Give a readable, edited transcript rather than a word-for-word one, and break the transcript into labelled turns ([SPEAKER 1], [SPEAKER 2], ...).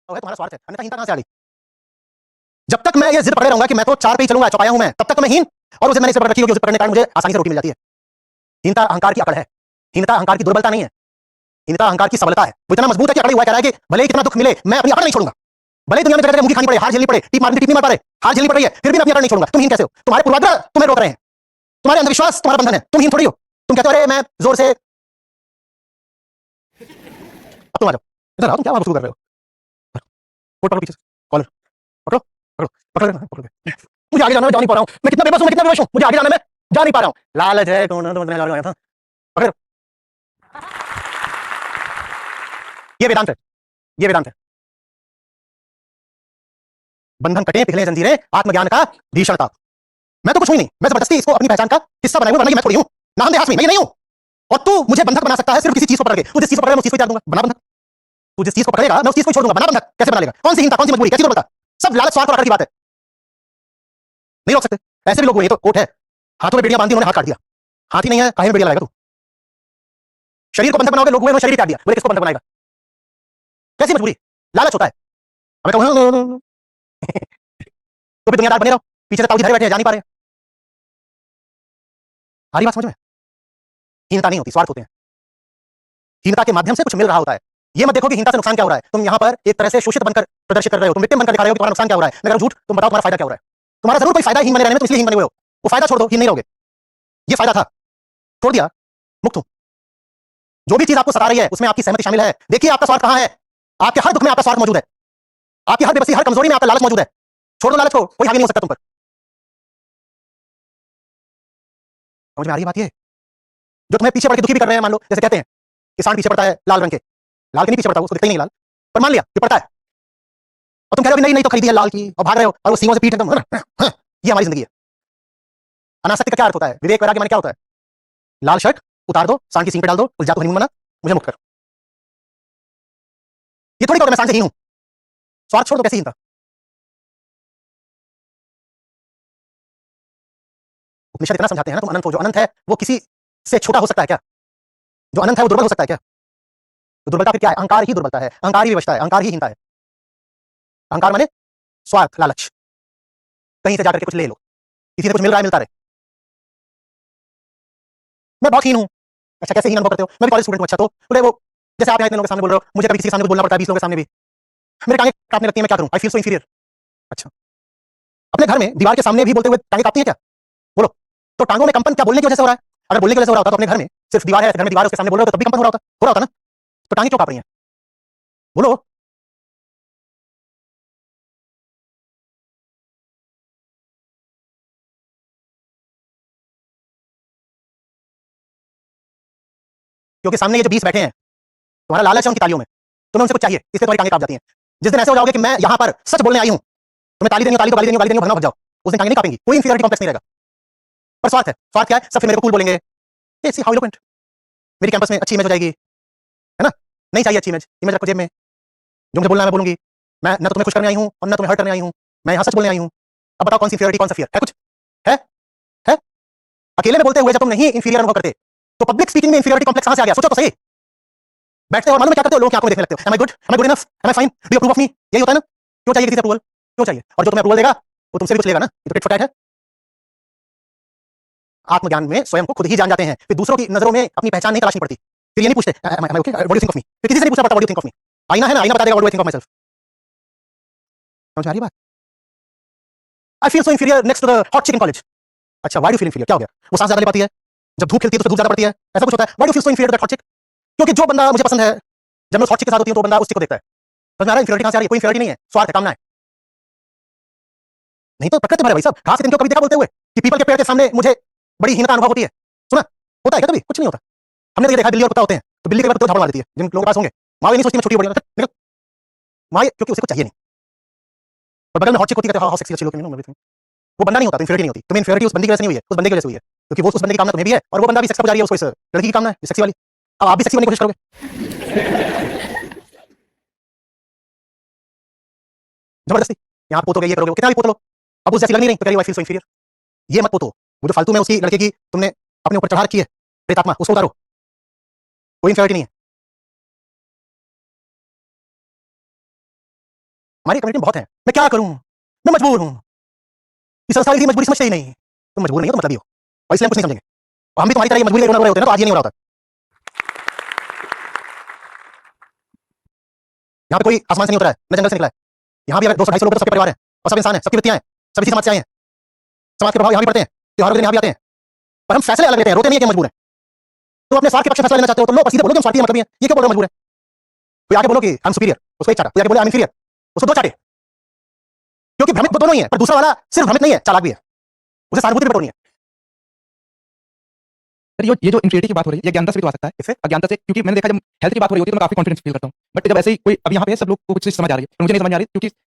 [SPEAKER 1] है तुम्हारा स्वार्थ है, अन्यथा हीनता कहां से आ गई? जब तक मैं ये जिद पकड़े रहूंगा कि मैं तो 4 पे ही चलूंगा, चौपाया हूं मैं, तब तक तो मैं हीन। और उसे मैंने इसे पकड़ रखी होगी, उसे पकड़ने के कारण मुझे आसानी से रोटी मिल जाती है। हीनता अहंकार की अकड़ है। हीनता अहंकार की दुर्बलता नहीं है। हीनता अहंकार की सबलता है। वो इतना मजबूत है कि अकड़ी हुआ कह रहा है कि भले ही कितना दुख मिले, मैं अपनी अकड़ नहीं छोड़ूंगा। भले ही दुनिया में जगह जगह मुंह खानी पड़े, हार झेलनी पड़े, टीप मारनी टीप नहीं मार पा रहे, हार झेलनी पड़ रही है, फिर भी मैं अपनी अकड़ नहीं छोड़ूंगा। तुम हीन कैसे हो? तुम्हारे पूर्वाग्रह तुम्हें रोक रहे हैं, तुम्हारे अंधविश्वास तुम्हारा बंधन है। तुम हीन थोड़ी हो। तुम कहते हो अरे मैं जोर से, अब तुम आ जाओ, इधर आओ, तुम क्या वहां कर रहे हो? कोट पकड़ो पीछे से, कॉलर पकड़ो, पकड़ो, पकड़ो, पकड़ो। मुझे आगे जाना, मैं जा नहीं पा रहा हूं। मैं कितना बेबस हूं, मैं कितना बेबस हूं, मुझे आगे जाना, मैं जा नहीं पा रहा हूं। लालच है, तुम आया था। पकड़ो, ये वेदांत है, ये वेदांत है। बंधन कटे, पिघले जंजीरें, आत्मज्ञान का भीषणता। मैं तो कुछ हुई नहीं, मैं जबरदस्ती इसको अपनी पहचान का हिस्सा बनाया हूं, वरना मैं थोड़ी हूं। ना हम हाथ में, मैं नहीं हूं। और तू मुझे बंधक बना सकता है सिर्फ किसी चीज को पकड़ के। तू जिस चीज को पकड़ेगा मैं उस चीज को त्याग दूंगा, बना बंधक। तू जिस चीज को पकड़ेगा मैं उस चीज को छोड़ दूंगा, बना बंधक। कैसे बना लेगा? कौन सी हिंसा, कौन सी मजबूरी, कैसी दुर्बलता? सब लालच, स्वार्थ और अकड़ की बात है। नहीं रोक सकते। ऐसे भी लोग हुए, ये तो कोट है, हाथों में बेड़ियां बांधी, उन्होंने हाथ काट दिया। हाथी नहीं है, काहे में बेड़ियां लगाएगा तू? शरीर को बंधक बनाओगे, लोग हुए, उन्होंने शरीर काट दिया, बोले किसको बंधक बनाएगा? कैसी मजबूरी? लालच होता है। हमें कहूं तो भी दुनियादार बने रहो, पीछे से ताऊ जी धरे बैठे हैं, जा नहीं पा रहे। हमारी बात समझ में? हीनता नहीं होती, स्वार्थ होते हैं। हीनता के माध्यम से कुछ मिल रहा होता है। ये मत देखो कि हीनता से नुकसान क्या हो रहा है। तुम यहाँ पर एक तरह से शोषित बनकर प्रदर्शित कर रहे हो, तुम विक्टिम बनकर दिखा रहे हो कि तुम्हारा नुकसान क्या हो रहा है। मैं कह रहा हूं झूठ, तुम बताओ तुम्हारा फायदा क्या हो रहा है? तुम्हारा जरूर कोई फायदा हीन बने रहने में, तुम इसलिए हीन बने हुए हो। वो फायदा छोड़ दो, हीन नहीं रहोगे। ये फायदा था, छोड़ दिया, मुक्त हूं। जो भी चीज आपको सता रही है उसमें आपकी सहमति शामिल है। देखिए आपका स्वार्थ कहां है। आपके हर दुख में आपका स्वार्थ मौजूद है। आपकी हर बेबसी, हर कमजोरी में आपका लालच मौजूद है। छोड़ दो लालच को, कोई हावी नहीं हो सकता तुम पर। समझ में आ रही है बात? ये जो तुम्हें पीछे पड़ के दुखी भी कर रहे हैं, मान लो जैसे कहते हैं किसान पीछे पड़ता है लाल रंग के, लाल के नहीं पीछे पड़ता, उसको दिखता ही नहीं लाल, पर मान लिया कि पड़ता है। और तुम कह रहे हो नहीं नहीं तो खरीदी है लाल की, और भाग रहे हो, और वो सींगों से पीट एकदम, ये हमारी जिंदगी है। अनासक्ति का क्या अर्थ होता है? विवेक वैराग्य माने क्या होता है? लाल शर्ट उतार दो, सांड की सींग पे डाल दो, उस जा तो हनीमून मना, मुझे मुक्त कर। ये थोड़ी कहो मैं सांड से ही हूं। स्वार्थ छोड़ दो, कैसी हिंसा? उपनिषद इतना समझाते हैं ना, तुम अनंत हो, जो अनंत है वो किसी से छोटा हो सकता है क्या? जो अनंत है वो दुर्बल हो सकता है क्या? तो दुर्बलता फिर क्या है? अहंकार ही दुर्बलता है, अहंकार ही विवशता है, अहंकार ही हिंसा है। अहंकार माने स्वार्थ, लालच, कहीं से जाकर के कुछ ले लो, किसी से कुछ मिल रहा है, मिलता रहे। मैं बहुत हीन हूं। अच्छा, कैसे हीन अनुभव करते हो? मैं भी कॉलेज स्टूडेंट हूं। अच्छा, तो बोले वो जैसे आप यहाँ इतने लोगों के सामने बोल रहे हो, मुझे कभी किसी के सामने बोलना पड़ता है, 20 लोगों के सामने भी मेरी टांगे कांपने लगती है, मैं क्या करूं? आई फील सो इंफीरियर। अच्छा, अपने घर में दीवार के सामने भी बोलते हुए टांगे कांपती हैं क्या? बोलो। तो टांगों में कंपन क्या बोलने की वजह से हो रहा है? अगर बोलने की वजह से हो रहा होता तो अपने घर में सिर्फ दीवार है, घर में दीवार है, उसके सामने बोल रहे हो तो तब भी कंपन हो रहा होता ना। तो टांगे क्यों कांप रही हैं? बोलो। क्योंकि सामने ये जो 20 बैठे हैं, तुम्हारा लालच है उनकी तालियों में, तुम्हें उनसे कुछ चाहिए, इसलिए तुम्हारी टांगे कांप जाती हैं। जिस दिन ऐसे हो जाओगे कि मैं यहाँ पर सच बोलने आई हूँ, तुम्हें ताली देनी हो, ताली तो गाली देनी हो, गाली देनी हो, भगना भग जाओ, उस दिन टांगे नहीं कांपेंगी, कोई इंफीरियरिटी कॉम्प्लेक्स नहीं रहेगा। पर स्वार्थ है, स्वार्थ क्या है? सब फिर मेरे को कूल बोलेंगे, ए सी हाउ इलोक्वेंट, मेरी कैंपस में अच्छी इमेज हो जाएगी, है ना? नहीं चाहिए अच्छी इमेज, इमेज रखो जेब में, जो मुझे बोलना है मैं बोलूंगी। मैं न तो तुम्हें खुश करने आई हूँ और न तुम्हें हर्ट करने आई हूँ, मैं यहाँ सच बोलने आई हूँ। अब बताओ कौन सी इंफीरियरिटी, कौन सा फियर है? कुछ है? है? अकेले में बोलते हुए जब तुम नहीं इंफीरियर अनुभव करते, तो पब्लिक स्पीकिंग में इंफीरियरिटी कॉम्प्लेक्स कहां से आ गया? सोचो तो सही। बैठते हो और मालूम है क्या करते हो? लोगों की आंखों में देखने लगते हो, am I good, am I good enough, am I fine, do you approve of me? यही होता है ना? क्यों चाहिए किसी से अप्रूवल? क्यों चाहिए? और जो तुम्हें अप्रूवल देगा वो तुमसे भी कुछ लेगा ना, ये तो टिट फॉर टैट है। आत्मज्ञान में स्वयं को खुद ही जान जाते हैं, फिर दूसरों की नजरों में अपनी पहचान नहीं तलाशनी पड़ती। फिर ये नहीं पूछते am I okay? What do you think of me? फिर किसी से नहीं पूछना पड़ता what do you think of me. आईना है ना, आईना बता देगा what do I think of myself. समझ आ रही बात? I feel so inferior next to the hot chicken college. अच्छा, व्हाई डू फील इंफीरियर? क्या हो गया? वो सांस ज्यादा ले पाती है, जब धूप खिलती है तो धूप ज्यादा पड़ती है, ऐसा कुछ होता है? Why do feel so inferior to that hot chick? क्योंकि जो बंदा मुझे पसंद है, जब मैं उस हॉट चिक के साथ होती हूं तो बंदा उस चिक को देखता है। समझ में आ रहा है इंफीरियरिटी कहां से आ रही है? कोई इंफीरियरिटी नहीं है, स्वार्थ है, कामना है। नहीं तो प्रकृति भरे भाई साहब, घास के दिन को कभी देखा बोलते हुए कि पीपल के पेड़ के सामने मुझे बड़ी हीनता अनुभव होती है? सुना होता है क्या कभी? कुछ नहीं होता। हमने तो ये देखा बिल्ली और कुत्ता होते हैं, तो बिल्ली के बाद झाड़ू मार देती है, जिन लोगों के पास होंगे। माँ ये नहीं सोचती मैं छोटी बड़ी निकल, माँ क्योंकि उसे कुछ चाहिए नहीं। और बगल में हॉट चिक होती है, हाउ सेक्सी अच्छी लुकिंग एवरीथिंग, वो बंदा नहीं होता तो इंफीरियरिटी नहीं होती। तुम्हें इंफीरियरिटी उस बंदी की वजह से नहीं हुई है, उस बंदे की वजह से हुई है, क्योंकि वो उस बंदे की कामना तुम्हें भी है और वो बंदा भी सेक्स का पुजारी है, उसको इस लड़की की कामना है सेक्सी वाली। अब आप भी सेक्सी बनने की कोशिश करोगे जबरदस्ती, यहाँ पोतोगे, ये करोगे, कितना भी पोत लो, अब उस जैसी लग नहीं रही तो कह रही आई फील सो इंफीरियर। ये मत पोतो। वो जो फालतू में उसी लड़के की तुमने अपने ऊपर चढ़ा रखी है प्रेतात्मा, उसको उतारो। कोई इंफीरियरिटी नहीं है। हमारी कम्युनिटी में बहुत है, मैं क्या करूं, मैं मजबूर हूं। इस संस्था की मजबूरी समझते ही नहीं। तुम मजबूर नहीं हो तो मतलब ही हो, और इसलिए हम कुछ नहीं समझेंगे। और हम भी तुम्हारी तरह ये मजबूरी रोना रो रहे होते ना, तो आज ये नहीं हो रहा होता। यहाँ पे कोई आसमान से नहीं उतरा है, न जंगल से निकला है। यहाँ भी अगर 200-250 लोग तो सबके परिवार हैं, और सब इंसान हैं, सबकी वृत्तियां हैं, सब इसी समाज से आए हैं। समाज के प्रभाव यहाँ भी पड़ते हैं, त्योहारों के दिन यहाँ भी आते हैं, पर हम फैसले अलग लेते हैं, रोते नहीं है कि हम मजबूर हैं। तुम अपने स्वार्थ के पक्ष में फैसला लेना चाहते हो तो लो, पर सीधे बोलो कि हम स्वार्थी हैं, मतलब ये क्यों बोल रहे हो मजबूर है? कोई आगे बोलो कि आई एम सुपीरियर, उसको एक चाटा, कोई आगे बोले आई एम इंफीरियर, उसको दो चाटे। क्योंकि भ्रमित दोनों ही है, पर दूसरा वाला सिर्फ भ्रमित नहीं है, चालाक भी है, उसे सहानुभूति भी बटोरनी है।
[SPEAKER 2] सर ये जो इंफिनिटी की बात हो रही है, ये अज्ञानता से भी तो आ सकता है।
[SPEAKER 1] इससे
[SPEAKER 2] अज्ञानता से, क्योंकि मैंने देखा जब हेल्थ की बात हो रही होती है तो मैं काफी कॉन्फिडेंस फील करता हूँ, बट जब ऐसे ही कोई अब यहाँ पे सब लोग को कुछ चीज समझ आ रही है, पर मुझे नहीं समझ आ रही, क्योंकि